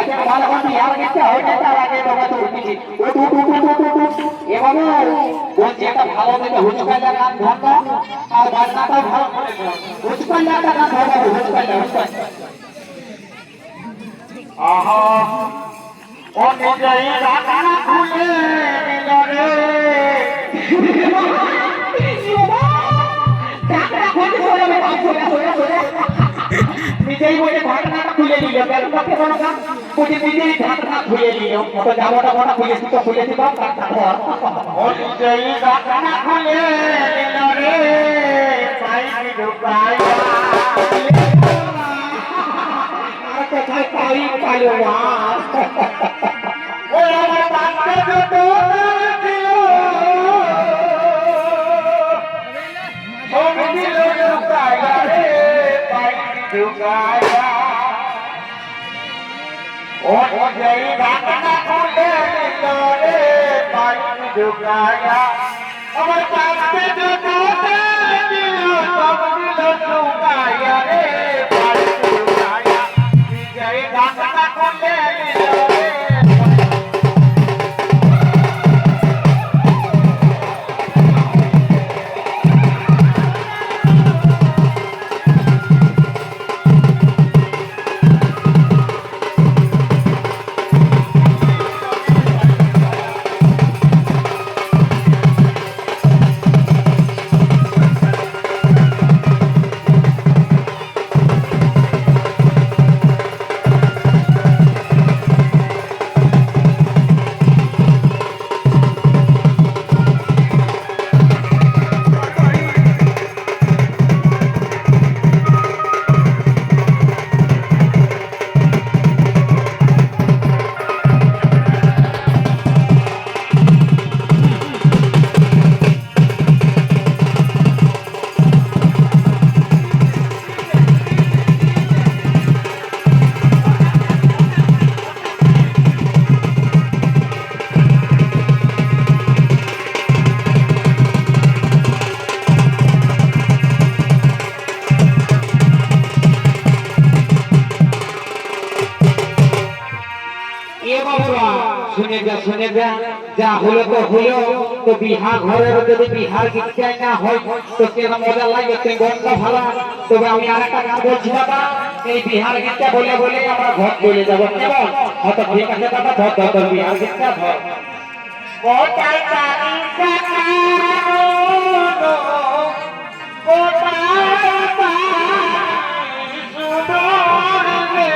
আচ্ছা ভালো কথা আর গেছে হয়েছে আগে বাবা তো উঠেছি এভাবে বলছি একটা ভালো দেখে হুচকাইলা গান ধরবা আর বাজনাটা ভালো করে হুচকাইলা একটা গান ধরবা হুচকাইলা আহা ও নিজেই রাখানা খুলে দিল রে নিজেই বলে ঢাকনাটা খুলে দিল পক্ষে কোনো কাজ বুঝে নিজেই ঢাকনা খুলে দিল তো জামাটা মোটা খুলেছি তো খুলেছি বাপ কাটটা ঘর ও নিজেই ঢাকনা খুলে দিল রে পাই ঢুকাই আর কোথায় পাই পাইলো না ওই আমার বাচ্চা দুটো দিল ও দিল ঢুকাই রে পাই ঢুকায়া ও যেই ঢাকনা খুলে দিল রে পাই ঢুকায়া আমার বাচ্চা দুটো দিল সব দিল ঢুকায়া রে পাই ঢুকায়া যেই ঢাকনা খুলে দিল রে শুনে যা যা হলো তো হলো তো বিহার ঘরের যদি বিহার গীতটাই না হয় তো কেন মজা লাগবে তুমি গন্ধ ভালো তবে আমি আর একটা গান বলছি দাদা এই বিহার গীতটা বলে বলে আমরা ঘর চলে যাবো কেমন হয়তো ঠিক আছে দাদা ধর ধর ধর বিহার গীতটা ধর কোটাই তারি সাকারো কোটাই তারি সুদর রে